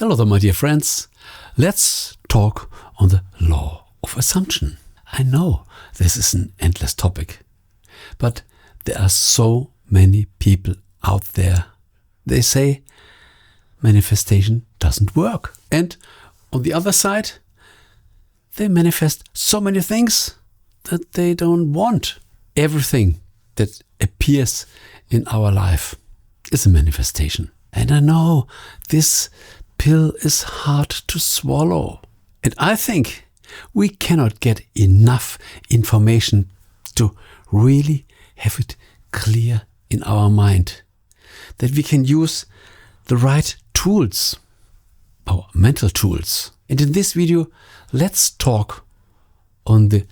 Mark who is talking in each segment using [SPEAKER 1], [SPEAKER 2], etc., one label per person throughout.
[SPEAKER 1] Hello there, my dear friends. Let's talk on the law of assumption. I know this is an endless topic, but there are so many people out there. They say manifestation doesn't work. And on the other side, they manifest so many things that they don't want. Everything that appears in our life is a manifestation. And I know this pill is hard to swallow. And I think we cannot get enough information to really have it clear in our mind, that we can use the right tools, our mental tools. And in this video, let's talk on the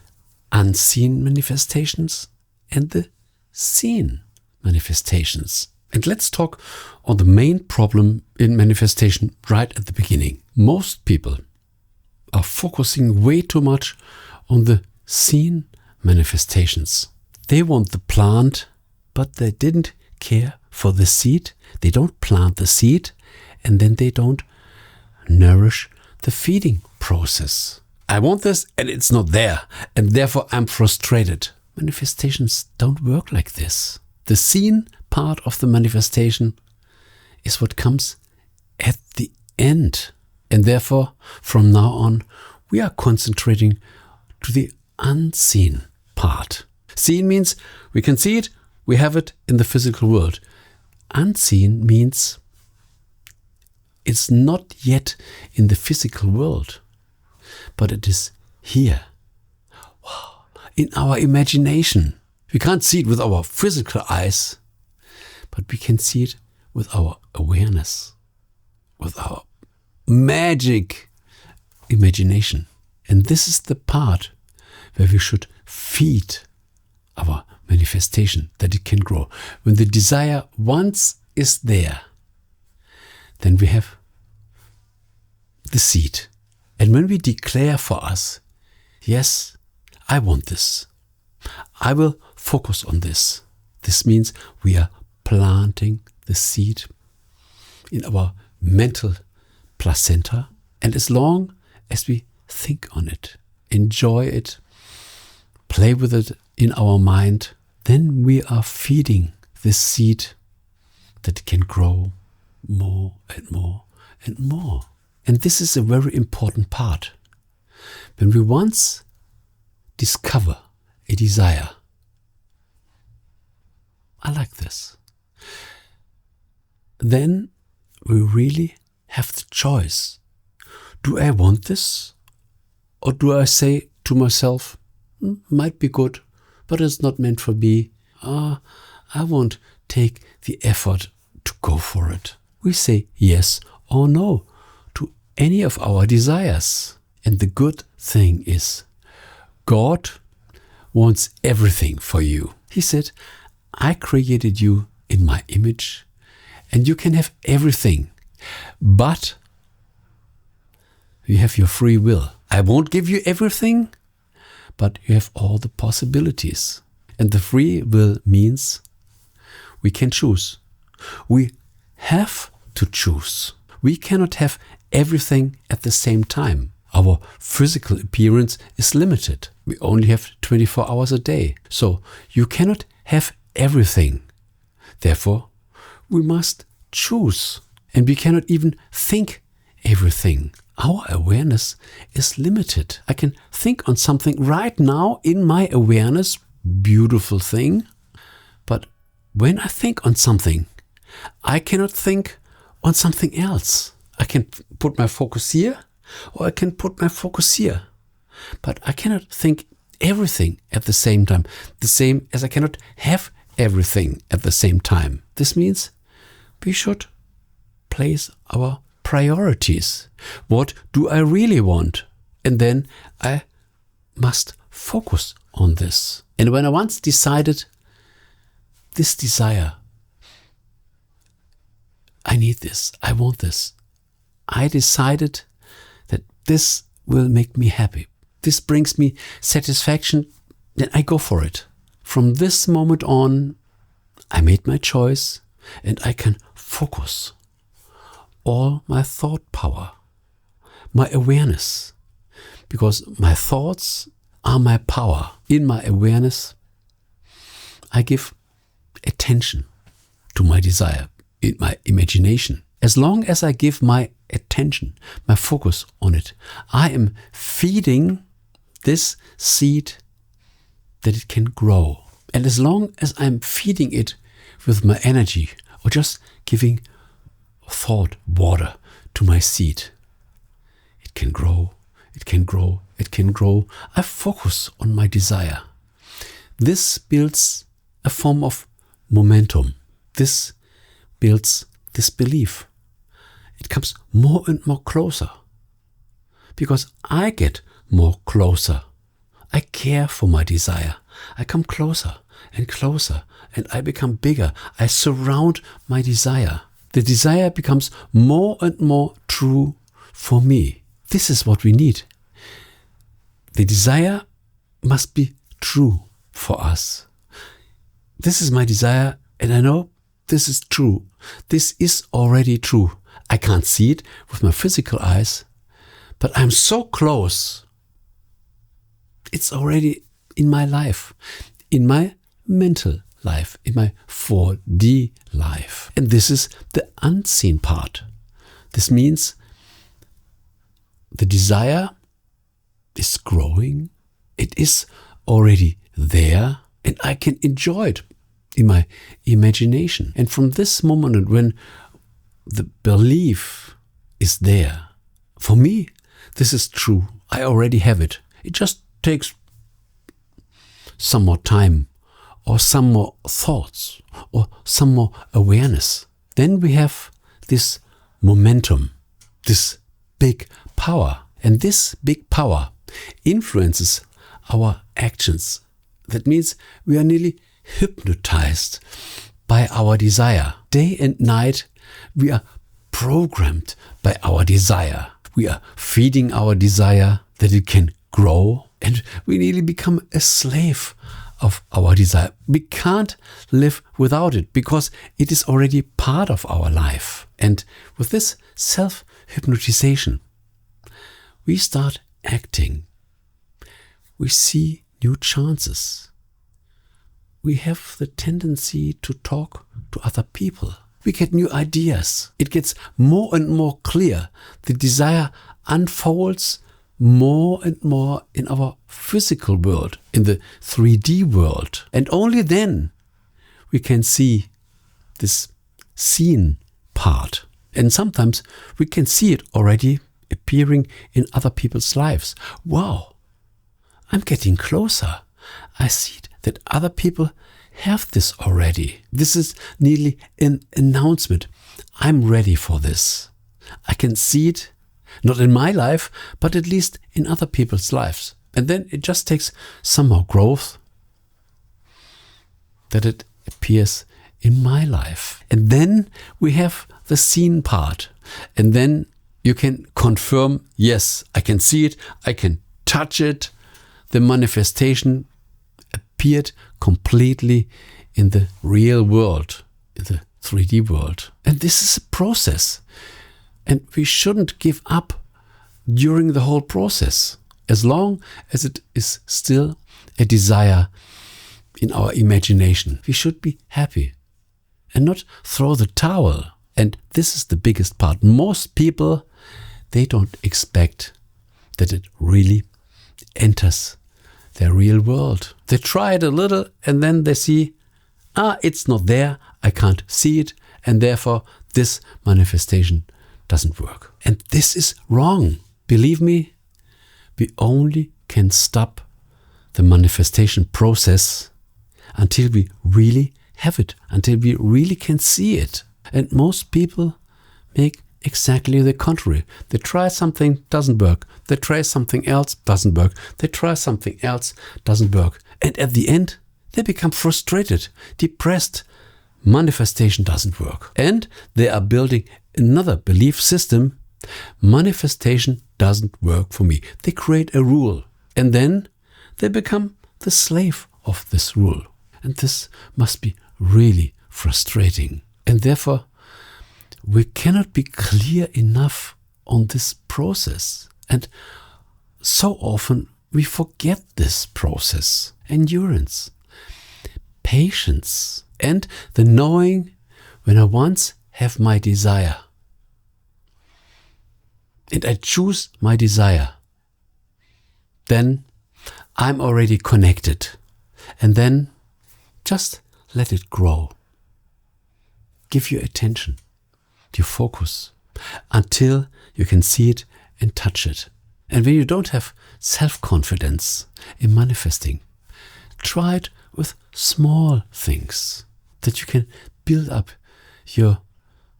[SPEAKER 1] unseen manifestations and the seen manifestations. And let's talk on the main problem in manifestation right at the beginning. Most people are focusing way too much on the seen manifestations. They want the plant, but they didn't care for the seed. They don't plant the seed, and then they don't nourish the feeding process. I want this and it's not there, and therefore I'm frustrated. Manifestations don't work like this. The seen part of the manifestation is what comes at the end. And therefore, from now on, we are concentrating to the unseen part. Seen means we can see it, we have it in the physical world. Unseen means it's not yet in the physical world, but it is here. Wow. In our imagination. We can't see it with our physical eyes, but we can see it with our awareness, with our magic imagination. And this is the part where we should feed our manifestation, that it can grow. When the desire once is there, then we have the seed. And when we declare for us, yes, I want this, I will focus on this. This means we are planting the seed in our mental placenta. And as long as we think on it, enjoy it, play with it in our mind, then we are feeding this seed that can grow more and more and more. And this is a very important part. When we once discover a desire, I like this, then we really have the choice. Do I want this? Or do I say to myself, might be good, but it's not meant for me. I won't take the effort to go for it. We say yes or no to any of our desires. And the good thing is, God wants everything for you. He said, I created you in my image, and you can have everything, but you have your free will. I won't give you everything, but you have all the possibilities. And the free will means we can choose. We have to choose. We cannot have everything at the same time. Our physical appearance is limited. We only have 24 hours a day. So you cannot have everything. Therefore, we must choose. And we cannot even think everything. Our awareness is limited. I can think on something right now in my awareness, beautiful thing. But when I think on something, I cannot think on something else. I can put my focus here, or I can put my focus here. But I cannot think everything at the same time. The same as I cannot have everything at the same time. This means we should place our priorities. What do I really want? And then I must focus on this. And when I once decided this desire, I need this, I want this, I decided that this will make me happy. This brings me satisfaction, then I go for it. From this moment on, I made my choice and I can focus all my thought power, my awareness, because my thoughts are my power. In my awareness, I give attention to my desire, in my imagination. As long as I give my attention, my focus on it, I am feeding this seed that it can grow. And as long as I'm feeding it with my energy or just giving thought water to my seed, it can grow, it can grow, it can grow. I focus on my desire. This builds a form of momentum. This builds this belief. It comes more and more closer because I get more closer. I care for my desire. I come closer and closer and I become bigger. I surround my desire. The desire becomes more and more true for me. This is what we need. The desire must be true for us. This is my desire and I know this is true. This is already true. I can't see it with my physical eyes, but I'm so close. It's already in my life, in my mental life, in my 4D life. And this is the unseen part. This means the desire is growing. It is already there and I can enjoy it in my imagination. And from this moment when the belief is there, for me, this is true. I already have it. It just takes some more time or some more thoughts or some more awareness. Then we have this momentum, this big power. And this big power influences our actions. That means we are nearly hypnotized by our desire. Day and night, we are programmed by our desire. We are feeding our desire that it can grow, and we nearly become a slave of our desire. We can't live without it because it is already part of our life. And with this self-hypnotization, we start acting. We see new chances. We have the tendency to talk to other people. We get new ideas. It gets more and more clear. The desire unfolds more and more in our physical world, in the 3D world. And only then we can see this seen part. And sometimes we can see it already appearing in other people's lives. Wow, I'm getting closer. I see it that other people have this already. This is nearly an announcement. I'm ready for this. I can see it, not in my life, but at least in other people's lives. And then it just takes some more growth that it appears in my life. And then we have the seen part. And then you can confirm, yes, I can see it, I can touch it. The manifestation appeared completely in the real world, in the 3D world. And this is a process. And we shouldn't give up during the whole process, as long as it is still a desire in our imagination. We should be happy and not throw the towel. And this is the biggest part. Most people, they don't expect that it really enters their real world. They try it a little and then they see, it's not there, I can't see it, and therefore this manifestation doesn't work. And this is wrong. Believe me, we only can stop the manifestation process until we really have it, until we really can see it. And most people make exactly the contrary. They try something, doesn't work. They try something else, doesn't work. They try something else, doesn't work. And at the end, they become frustrated, depressed. Manifestation doesn't work. And they are building another belief system. Manifestation doesn't work for me. They create a rule. And then they become the slave of this rule. And this must be really frustrating. And therefore, we cannot be clear enough on this process. And so often we forget this process. Endurance, patience, and the knowing when I once have my desire and I choose my desire, then I'm already connected. And then just let it grow. Give your attention, your focus, until you can see it and touch it. And when you don't have self-confidence in manifesting, try it with small things that you can build up your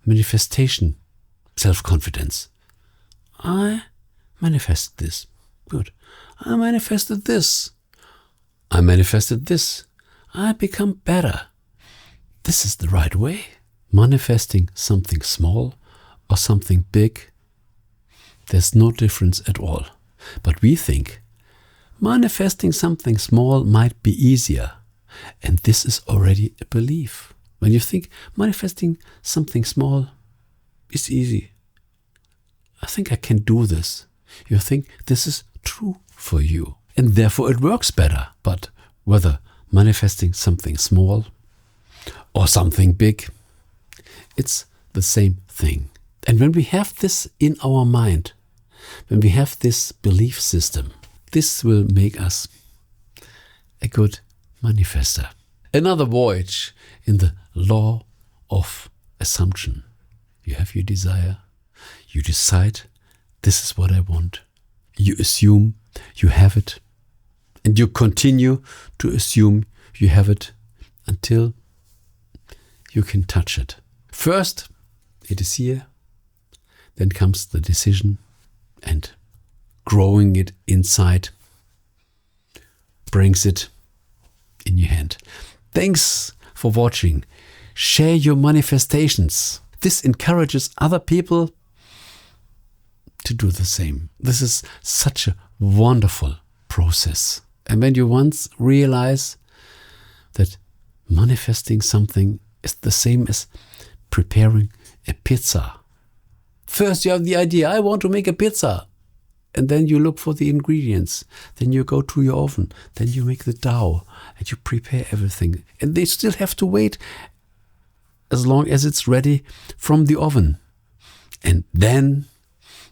[SPEAKER 1] manifestation self-confidence. I manifested this. Good. I manifested this. I manifested this. I become better. This is the right way. Manifesting something small or something big, there's no difference at all. But we think manifesting something small might be easier. And this is already a belief. When you think manifesting something small is easy, I think I can do this. You think this is true for you. And therefore it works better. But whether manifesting something small or something big, it's the same thing. And when we have this in our mind, when we have this belief system, this will make us a good manifester. Another voyage in the law of assumption. You have your desire. You decide, this is what I want. You assume you have it. And you continue to assume you have it until you can touch it. First, it is here. Then comes the decision and growing it inside brings it in your hand. Thanks for watching. Share your manifestations. This encourages other people to do the same. This is such a wonderful process. And when you once realize that manifesting something is the same as preparing a pizza. First you have the idea, I want to make a pizza. And then you look for the ingredients. Then you go to your oven. Then you make the dough and you prepare everything. And they still have to wait as long as it's ready from the oven. And then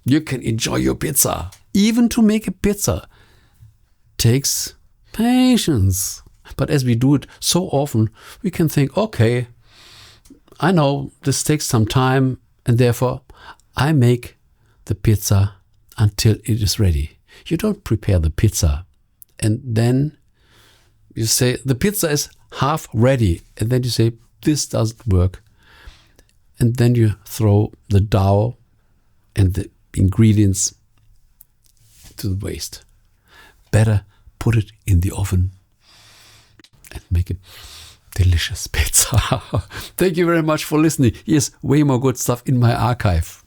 [SPEAKER 1] you can enjoy your pizza. Even to make a pizza takes patience. But as we do it so often, we can think, okay, I know this takes some time and therefore I make the pizza until it is ready. You don't prepare the pizza and then you say the pizza is half ready and then you say this doesn't work. And then you throw the dough and the ingredients to the waste. Better put it in the oven and make a delicious pizza. Thank you very much for listening. Here's way more good stuff in my archive.